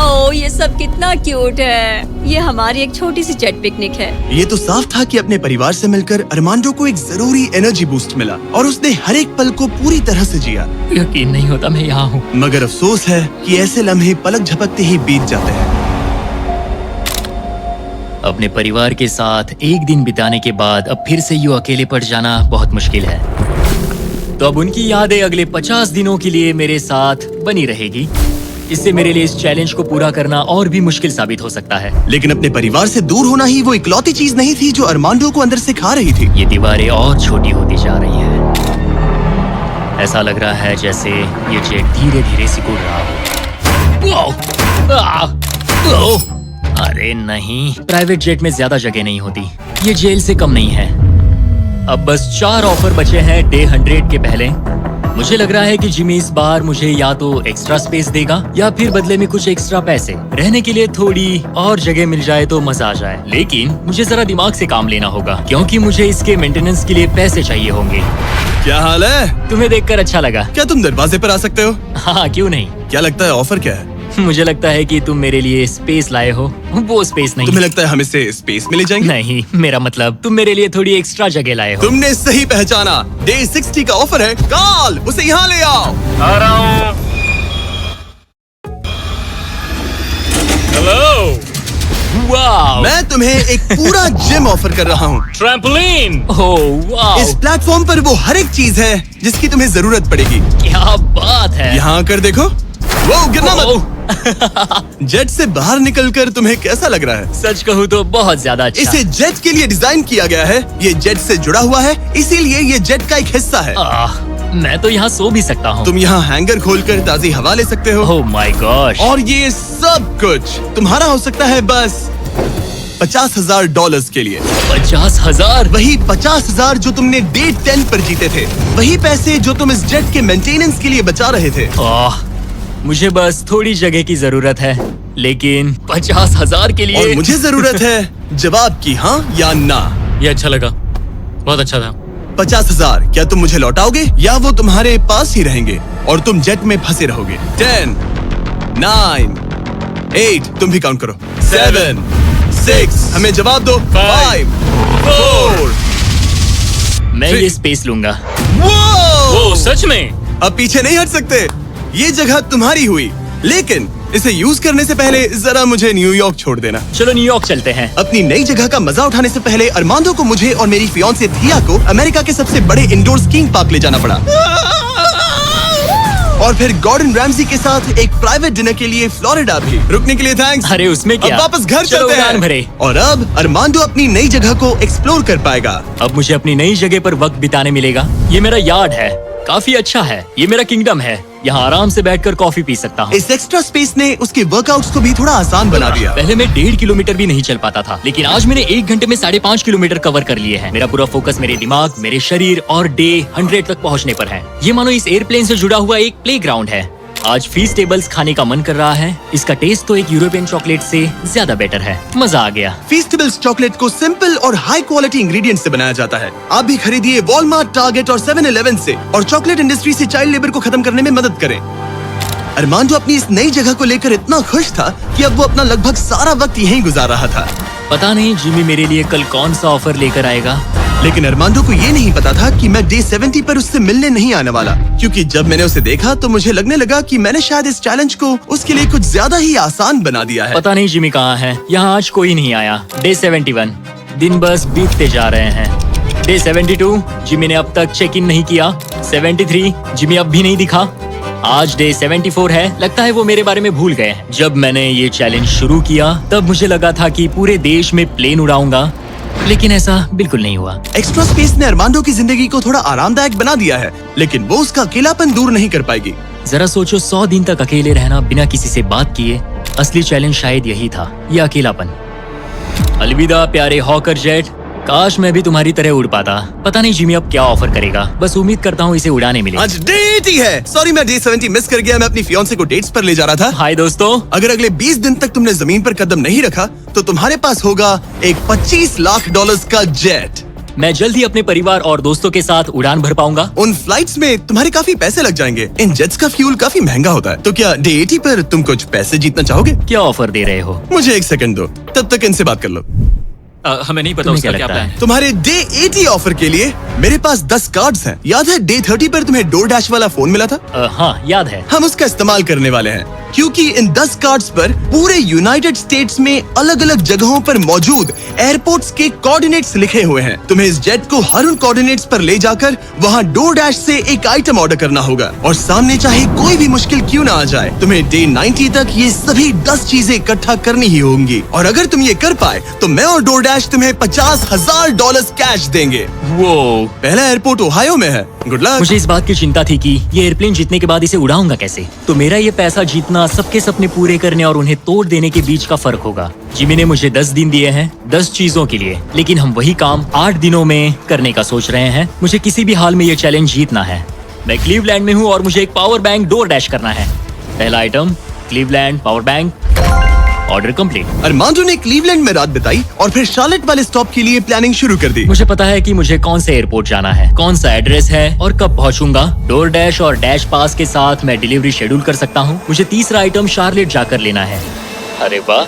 H: ओह ये सब कितना क्यूट है। ये हमारी एक छोटी सी जेट पिकनिक है।
A: ये तो साफ था कि अपने परिवार से मिलकर अरमांडो को एक जरूरी एनर्जी बूस्ट मिला और उसने हर एक पल को पूरी तरह से जिया।
B: यकीन नहीं होता मैं यहाँ हूँ।
A: मगर अफसोस है कि ऐसे लम्हे पलक झपकते ही बीत जाते हैं।
B: अपने परिवार के साथ एक दिन बिताने के बाद अब फिर से यूं अकेले पड़ जाना बहुत मुश्किल है। तो अब उनकी यादें अगले 50 दिनों के लिए मेरे साथ बनी रहेगी। इससे मेरे लिए इस चैलेंज को पूरा करना और भी मुश्किल साबित हो सकता है।
A: लेकिन अपने परिवार से दूर होना ही वो इकलौती चीज नहीं थी जो अरमांडो को अंदर से खा रही थी।
B: ये दीवारें और छोटी होती जा रही हैं। ऐसा लग रहा है जैसे ये जेट धीरे धीरे सिकुड़ रहा हो। अरे नहीं, प्राइवेट जेट में ज्यादा जगह नहीं होती। ये जेल से कम नहीं है। अब बस 4 ऑफर बचे हैं डे 100 के पहले। मुझे लग रहा है कि जिमी इस बार मुझे या तो एक्स्ट्रा स्पेस देगा या फिर बदले में कुछ एक्स्ट्रा पैसे। रहने के लिए थोड़ी और जगह मिल जाए तो मजा आ जाए। लेकिन मुझे जरा दिमाग से काम लेना होगा क्योंकि मुझे इसके मेंटेनेंस के लिए पैसे चाहिए होंगे।
A: क्या हाल है?
B: तुम्हें देखकर अच्छा लगा।
A: क्या तुम दरवाजे पर आ सकते हो?
B: हाँ, क्यों नहीं।
A: क्या लगता है ऑफर क्या है?
B: मुझे लगता है कि तुम मेरे लिए स्पेस लाए हो। वो स्पेस नहीं।
A: तुम्हें लगता है हम इससे स्पेस में ले जाएंगे?
B: नहीं, मेरा मतलब तुम मेरे लिए थोड़ी एक्स्ट्रा जगह लाए हो।
A: तुमने सही पहचाना। डे 60 का ऑफर है। कॉल उसे यहाँ ले आओ।
E: आ रहा हूँ।
D: हेलो,
B: वाव,
A: मैं तुम्हें एक पूरा जिम ऑफर कर रहा हूँ।
D: ट्रैम्पोलिन।
B: ओह वाव,
A: इस प्लेटफॉर्म पर वो हर एक चीज है जिसकी तुम्हें जरूरत पड़ेगी।
B: क्या बात है।
A: यहाँ आकर देखो। वो गिरना मत।
B: ओह,
A: जेट से बाहर निकलकर तुम्हें कैसा लग रहा है?
B: सच कहूँ तो बहुत ज्यादा अच्छा।
A: इसे जेट के लिए डिजाइन किया गया है। ये जेट से जुड़ा हुआ है, इसीलिए ये जेट का एक हिस्सा है।
B: मैं तो यहाँ सो भी सकता हूँ।
A: तुम यहाँ हैंगर खोलकर ताजी हवा ले सकते हो।
B: Oh my gosh.
A: और ये सब कुछ तुम्हारा हो सकता है बस $50,000 के लिए।
B: 50,000?
A: वही 50,000 जो तुमने डे 10 पर जीते थे। वही पैसे जो तुम इस जेट के मेंटेनेंस के लिए बचा रहे थे।
B: मुझे बस थोड़ी जगह की जरूरत है, लेकिन 50,000 के
A: और
B: लिए।
A: मुझे जरूरत है जवाब की, हाँ या ना।
D: ये अच्छा लगा, बहुत अच्छा था।
A: 50,000 क्या तुम मुझे लौटाओगे या वो तुम्हारे पास ही रहेंगे और तुम जेट में फंसे रहोगे? 10, 9, 8, तुम भी काउंट करो। 7, 6, हमें जवाब दो। 5, 4।
B: मैं ये स्पेस लूंगा।
D: वो सच में?
A: अब पीछे नहीं हट सकते। ये जगह तुम्हारी हुई, लेकिन इसे यूज करने से पहले जरा मुझे न्यूयॉर्क छोड़ देना।
B: चलो न्यूयॉर्क चलते हैं।
A: अपनी नई जगह का मजा उठाने से पहले अरमांडो को, मुझे और मेरी फियांसे थिया को अमेरिका के सबसे बड़े इंडोर स्कीइंग पार्क ले जाना पड़ा। और फिर गॉर्डन रैमजी के साथ एक प्राइवेट डिनर के लिए फ्लोरिडा भी। रुकने के लिए थैंक्स।
B: अरे उसमें क्या?
A: अब वापस घर
B: चलो
A: चलते
B: उड़ान भरे।
A: हैं। और अब अरमांडो अपनी नई जगह को एक्सप्लोर कर पाएगा।
B: अब मुझे अपनी नई जगह पर वक्त बिताने मिलेगा। ये मेरा यार्ड है, काफी अच्छा है। ये मेरा किंगडम है, यहाँ आराम से बैठकर कॉफी पी सकता हूँ।
A: इस एक्स्ट्रा स्पेस ने उसके वर्कआउट्स को भी थोड़ा आसान बना दिया।
B: पहले मैं 1.5 किलोमीटर भी नहीं चल पाता था, लेकिन आज मैंने 1 घंटे में 5.5 किलोमीटर कवर कर लिए हैं। मेरा पूरा फोकस मेरे दिमाग, मेरे शरीर और डे 100 तक पहुँचने पर है। ये मानो इस एयरप्लेन से जुड़ा हुआ एक प्लेग्राउंड है। आज फीस्टेबल्स खाने का मन कर रहा है। इसका टेस्ट तो एक यूरोपियन चॉकलेट से ज्यादा बेटर है। मजा आ गया।
A: फीस्टेबल्स चॉकलेट को सिंपल और हाई क्वालिटी इंग्रेडिएंट्स से बनाया जाता है। आप भी खरीदिए वॉलमार्ट, टारगेट और 7-Eleven से और चॉकलेट इंडस्ट्री से चाइल्ड लेबर को खत्म करने में मदद करें। अरमांडो अपनी इस नई जगह को लेकर इतना खुश था कि अब वो अपना लगभग सारा वक्त यहीं गुजार रहा था।
B: पता नहीं जिमी मेरे लिए कल कौन सा ऑफर लेकर आएगा।
A: लेकिन अरमांडो को ये नहीं पता था कि मैं डे 70 पर उससे मिलने नहीं आने वाला, क्योंकि जब मैंने उसे देखा तो मुझे लगने लगा कि मैंने शायद इस चैलेंज को उसके लिए कुछ ज्यादा ही आसान बना दिया है।
B: पता नहीं जिमी कहाँ है। यहाँ आज कोई नहीं आया। डे 71, दिन बस बीतते जा रहे हैं। डे 72, जिमी ने अब तक चेक इन नहीं किया। 73, जिमी अब भी नहीं दिखा। आज डे 74 है। लगता है वो मेरे बारे में भूल गए हैं। जब मैंने ये चैलेंज शुरू किया तब मुझे लगा था कि पूरे देश में प्लेन उड़ाऊंगा, लेकिन ऐसा बिल्कुल नहीं हुआ।
A: एक्स्ट्रा स्पेस ने अरमांडो की जिंदगी को थोड़ा आरामदायक बना दिया है, लेकिन वो उसका अकेलापन दूर नहीं कर पाएगी।
B: जरा सोचो, 100 दिन तक अकेले रहना बिना किसी से बात किए। असली चैलेंज शायद यही था, ये अकेलापन। अलविदा प्यारे हॉकर जेट, काश मैं भी तुम्हारी तरह उड़ पाता। पता नहीं जिमी अब क्या ऑफर करेगा, बस उम्मीद करता हूँ इसे उड़ाने मिले।
A: आज डे 80 है। सॉरी मैं डे 70 मिस कर गया। मैं अपनी फियांसे को डेट्स पर ले जा रहा था।
B: हाय दोस्तों।
A: अगर अगले 20 दिन तक तुमने जमीन पर कदम नहीं रखा तो तुम्हारे पास होगा एक $25 लाख का जेट।
B: मैं जल्द ही अपने परिवार और दोस्तों के साथ उड़ान भर पाऊंगा।
A: उन फ्लाइट्स में तुम्हारे काफी पैसे लग जाएंगे। इन जेट्स का फ्यूल काफी महंगा होता है। तो क्या डे 80 पर तुम कुछ पैसे जीतना चाहोगे?
B: क्या ऑफर दे रहे हो?
A: मुझे 1 सेकंड दो, तब तक इनसे बात कर लो।
D: हमें नहीं पता
B: तुम्हें
D: उसका
B: क्या
D: क्या
B: लगता
D: प्लान
B: है?
D: है।
A: तुम्हारे डे 80 ऑफर के लिए मेरे पास 10 कार्ड्स हैं। याद है डे 30 पर तुम्हें डोरडैश वाला फोन मिला था?
B: हाँ याद है।
A: हम उसका इस्तेमाल करने वाले हैं, क्योंकि इन 10 कार्ड्स पर पूरे यूनाइटेड स्टेट्स में अलग अलग जगहों पर मौजूद एयरपोर्ट्स के कोऑर्डिनेट्स लिखे हुए हैं। तुम्हें इस जेट को हर उन कोऑर्डिनेट्स पर ले जाकर वहां डोरडैश से एक आइटम ऑर्डर करना होगा, और सामने चाहे कोई भी मुश्किल क्यों ना आ जाए, तुम्हें डे 90 तक ये सभी 10 चीजें इकट्ठा करनी ही होंगी। और अगर तुम ये कर पाए तो मैं और डोरडैश तुम्हें $50,000 कैश देंगे।
B: वो
A: पहला एयरपोर्ट ओहायो में है। Good luck.
B: मुझे इस बात की चिंता थी कि ये एयरप्लेन जीतने के बाद इसे उड़ाऊंगा कैसे। तो मेरा ये पैसा जीतना सबके सपने पूरे करने और उन्हें तोड़ देने के बीच का फर्क होगा। जिमी ने मुझे 10 दिन दिए हैं 10 चीजों के लिए, लेकिन हम वही काम 8 दिनों में करने का सोच रहे हैं। मुझे किसी भी हाल में ये चैलेंज जीतना है। मैं क्लीवलैंड में हूँ और मुझे एक पावर बैंक डोरडैश करना है। पहला item Cleveland power bank. Order complete.
A: Armando ने क्लीवलैंड में रात बिताई और फिर शार्लेट वाले स्टॉप के लिए प्लानिंग शुरू कर दी।
B: मुझे पता है कि मुझे कौन से एयरपोर्ट जाना है, कौन सा एड्रेस है और कब पहुंचूंगा। डोरडैश और डैश पास के साथ मैं डिलीवरी शेड्यूल कर सकता हूं। मुझे तीसरा आइटम शार्लेट जाकर लेना है। अरे वाह,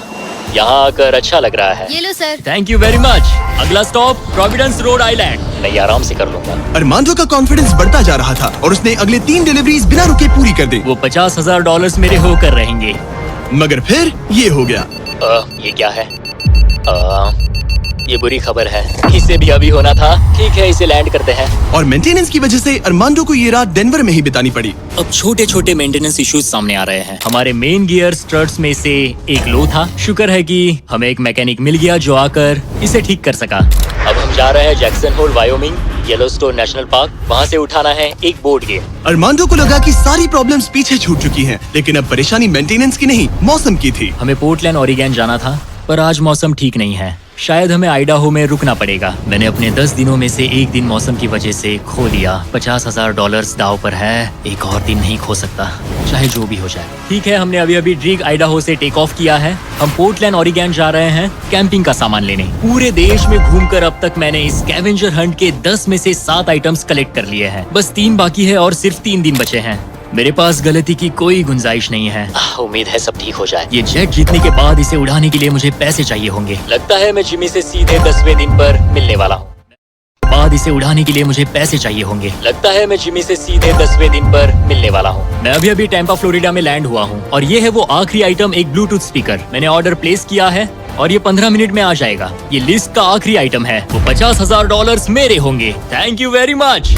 B: यहाँ आकर अच्छा लग रहा है।
H: ये लो sir.
B: Thank you very much. अगला स्टॉप प्रोविडेंस रोड आइलैंड। मैं ये आराम से कर लूंगा।
A: अरमांडो का कॉन्फिडेंस बढ़ता जा रहा था और उसने अगले 3 डिलीवरीज बिना रुके पूरी कर दी।
B: वो $50,000 मेरे होकर रहेंगे।
A: मगर फिर ये हो गया।
B: ये क्या है? ये बुरी खबर है। इसे भी अभी होना था। ठीक है, इसे लैंड करते हैं।
A: और मेंटेनेंस की वजह से अरमांडो को ये रात डेनवर में ही बितानी पड़ी।
B: अब छोटे छोटे मेंटेनेंस इश्यूज सामने आ रहे हैं। हमारे मेन गियर स्ट्रट्स में से एक लो था। शुक्र है कि हमें एक मैकेनिक मिल गया जो आकर इसे ठीक कर सका। अब हम जा रहे हैं Jackson Hole Wyoming, Yellowstone national park. वहाँ से उठाना है एक बोर्ड गेम।
A: अरमांडो को लगा कि सारी प्रॉब्लम्स पीछे छूट चुकी हैं, लेकिन अब परेशानी मेंटेनेंस की नहीं, मौसम की थी।
B: हमें पोर्टलैंड ओरिगन जाना था, पर आज मौसम ठीक नहीं है। शायद हमें आइडाहो में रुकना पड़ेगा। मैंने अपने 10 दिनों में से एक दिन मौसम की वजह से खो दिया। $50,000 दाव पर है। एक और दिन नहीं खो सकता, चाहे जो भी हो जाए। ठीक है, हमने अभी अभी ड्रीग आइडाहो से टेक ऑफ किया है। हम पोर्टलैंड ओरिगन जा रहे हैं कैंपिंग का सामान लेने। पूरे देश में घूमकर अब तक मैंने इस स्कैवेंजर हंट के 10 में से 7 आइटम्स कलेक्ट कर लिए हैं। बस 3 बाकी है और सिर्फ 3 दिन बचे हैं। मेरे पास गलती की कोई गुंजाइश नहीं है। उम्मीद है सब ठीक हो जाए। ये जेट जीतने के बाद इसे उड़ाने के लिए मुझे पैसे चाहिए होंगे। लगता है मैं जिमी से सीधे 10वें दिन पर मिलने वाला हूँ। बाद इसे उड़ाने के लिए मुझे पैसे चाहिए होंगे। लगता है मैं जिमी से सीधे 10वें दिन पर मिलने वाला हूँ। मैं अभी अभी टैंपा फ्लोरिडा में लैंड हुआ हूँ और ये है वो आखिरी आइटम, एक ब्लूटूथ स्पीकर। मैंने ऑर्डर प्लेस किया है और ये 15 मिनट में आ जाएगा। ये लिस्ट का आखिरी आइटम है। वो $50,000 मेरे होंगे। Thank you very much.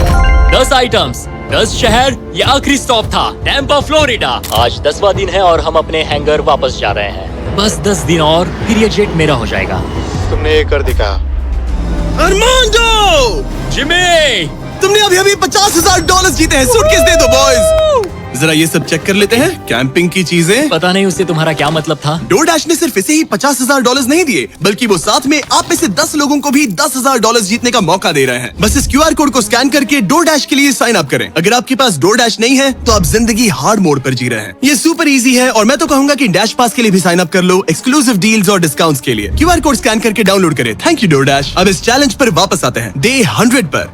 B: 10 items, 10 शहर, ये आखिरी स्टॉप था टैंपा फ्लोरिडा। आज 10वां दिन है और हम अपने हैंगर वापस जा रहे हैं। बस 10 दिन और फिर ये जेट मेरा हो जाएगा।
E: तुमने ये कर दिखा।
A: अरमांडो!
B: जिमी!
A: तुमने अभी अभी $50,000 जीते हैं। सूटकेस दे दो बॉयज। जरा ये सब चेक कर लेते हैं, कैंपिंग की चीजें।
B: पता नहीं उससे तुम्हारा क्या मतलब था।
A: डोरडैश ने सिर्फ इसे ही $50,000 नहीं दिए, बल्कि वो साथ में आप में से 10 लोगों को भी $10,000 जीतने का मौका दे रहे हैं। बस इस QR कोड को स्कैन करके डोरडैश के लिए साइन अप करें। अगर आपके पास डोरडैश नहीं है तो आप जिंदगी हार्ड मोड पर जी रहे हैं। ये सुपर इजी है और मैं तो कहूंगा कि डैश पास के लिए भी साइन अप कर लो, एक्सक्लूसिव डील्स और डिस्काउंट्स के लिए। QR कोड स्कैन करके डाउनलोड करें। Thank you DoorDash. अब इस चैलेंज पर वापस आते हैं डे 100 पर।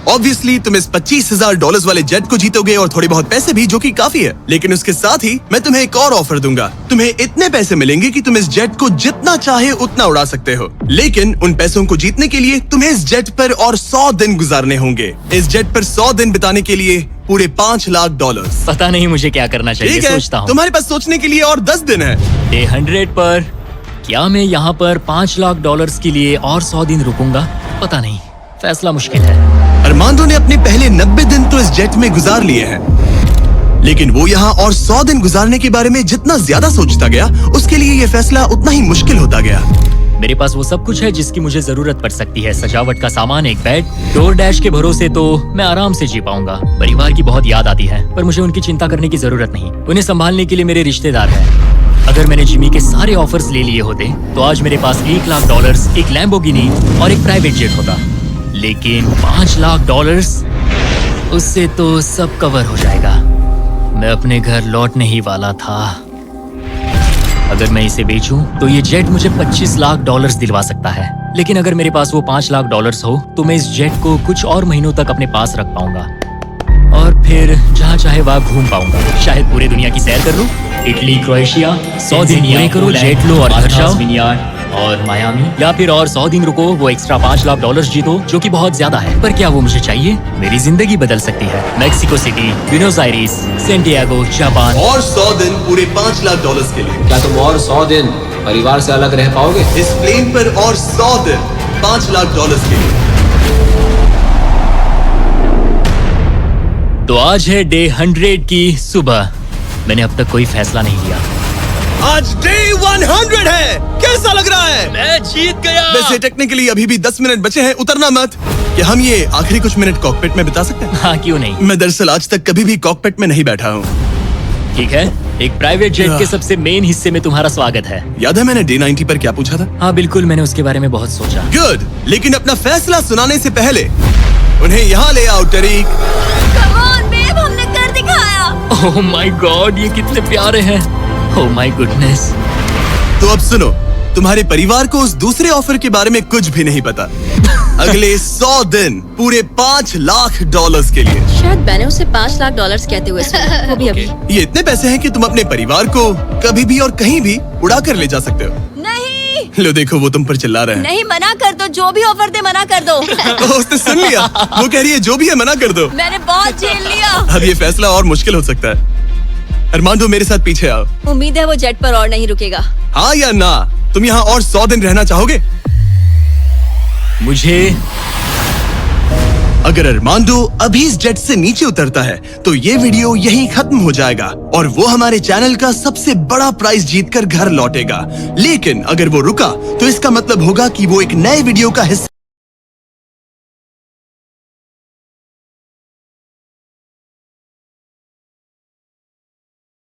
A: ऑब्वियसली तुम इस $25,000 वाले जेट को जीतोगे और थोड़े बहुत पैसे भी, जो कि काफी है। लेकिन उसके साथ ही मैं तुम्हें एक और ऑफर दूंगा। तुम्हें इतने पैसे मिलेंगे कि तुम इस जेट को जितना चाहे उतना उड़ा सकते हो। लेकिन उन पैसों को जीतने के लिए तुम्हें इस जेट पर और 100 दिन गुजारने होंगे। इस जेट पर 100 दिन बिताने के लिए पूरे $5 लाख।
B: पता नहीं मुझे क्या करना चाहिए,
A: ठीक है,
B: सोचता हूँ।
A: तुम्हारे पास सोचने के लिए और 10 दिन है।
B: डे 100 पर क्या मैं यहाँ पर $5 लाख के लिए और 100 दिन रुकूंगा? पता नहीं, फैसला मुश्किल है।
A: अरमांडो ने अपने पहले 90 दिन तो इस जेट में गुजार लिए हैं, लेकिन वो यहाँ और 100 दिन गुजारने के बारे में जितना ज्यादा सोचता गया, उसके लिए ये फैसला उतना ही मुश्किल होता गया।
B: मेरे पास वो सब कुछ है जिसकी मुझे जरूरत पड़ सकती है। सजावट का सामान, एक बेड, डोर डैश के भरोसे तो मैं आराम से जी पाऊंगा। परिवार की बहुत याद आती है, पर मुझे उनकी चिंता करने की जरूरत नहीं। उन्हें संभालने के लिए मेरे रिश्तेदार हैं। अगर मैंने जिमी के सारे ऑफर्स ले लिए होते तो आज मेरे पास $1 लाख, एक लैम्बोर्गिनी और एक प्राइवेट जेट होता। लेकिन $5 लाख, उससे तो सब कवर हो जाएगा। मैं अपने घर लौटने ही वाला था। अगर मैं इसे बेचूं तो ये जेट मुझे $25 लाख दिलवा सकता है। लेकिन अगर मेरे पास वो $5 लाख हो तो मैं इस जेट को कुछ और महीनों तक अपने पास रख पाऊंगा और फिर जहाँ चाहे वहाँ घूम पाऊंगा। शायद पूरी दुनिया की सैर कर लूं। इटली, क्रोएशिया, 100 दिन पूरे करो, जेट लो और घर जाओ, और मायामी, या फिर और 100 दिन रुको, वो एक्स्ट्रा $5 लाख जीतो, जो कि बहुत ज्यादा है। पर क्या वो मुझे चाहिए? मेरी जिंदगी बदल सकती है। Mexico city, Buenos iris, Santiago, Japan,
A: और 100 दिन पूरे $5 लाख के लिए।
C: क्या तुम और 100 दिन परिवार से अलग रह पाओगे?
A: इस प्लेन पर और 100 दिन $5 लाख के लिए।
B: तो आज है डे 100 की सुबह। मैंने अब तक कोई फैसला नहीं लिया।
A: आज डे 100 है। कैसा लग रहा है?
B: मैं जीत गया।
A: वैसे टेक्निकली अभी भी 10 मिनट बचे हैं, उतरना मत। क्या हम ये आखिरी कुछ मिनट कॉकपिट में बिता सकते हैं?
B: हाँ, क्यों नहीं।
A: मैं दरअसल आज तक कभी भी कॉकपिट में नहीं बैठा हूँ।
B: ठीक है, एक प्राइवेट जेट के सबसे मेन हिस्से में तुम्हारा स्वागत है।
A: याद है मैंने डे 90 पर क्या पूछा था?
B: हाँ बिल्कुल, मैंने उसके बारे में बहुत सोचा।
A: गुड, लेकिन अपना फैसला सुनाने से पहले उन्हें यहाँ ले आओ टरीक।
H: Come on, babe, हमने कर दिखाया।
B: ओह माय गॉड, ये कितने प्यारे हैं। Oh my goodness.
A: तो अब सुनो, तुम्हारे परिवार को उस दूसरे ऑफर के बारे में कुछ भी नहीं पता। अगले 100 दिन पूरे $5 लाख के लिए।
H: शायद मैंने उसे $5 लाख कहते हुए सुना, वो भी अभी।
A: ये इतने पैसे हैं कि तुम अपने परिवार को कभी भी और कहीं भी उड़ा कर ले जा सकते हो।
H: नहीं
A: लो देखो, वो तुम पर चिल्ला रहे हैं।
H: नहीं, मना कर दो, जो भी ऑफर दे मना कर दो।
A: उसने सुन लिया, वो कह रही है जो भी है मना कर दो।
H: मैंने बहुत झेल लिया।
A: अब ये फैसला और मुश्किल हो सकता है। अरमांडो, मेरे साथ पीछे आओ।
H: उम्मीद है वो जेट पर और नहीं रुकेगा।
A: हाँ या ना? तुम यहाँ और 100 दिन रहना चाहोगे?
B: मुझे
A: अगर अरमांडो अभी इस जेट से नीचे उतरता है तो ये वीडियो यहीं खत्म हो जाएगा और वो हमारे चैनल का सबसे बड़ा प्राइज जीतकर घर लौटेगा। लेकिन अगर वो रुका तो इसका मतलब होगा कि वो एक नए वीडियो का हिस्सा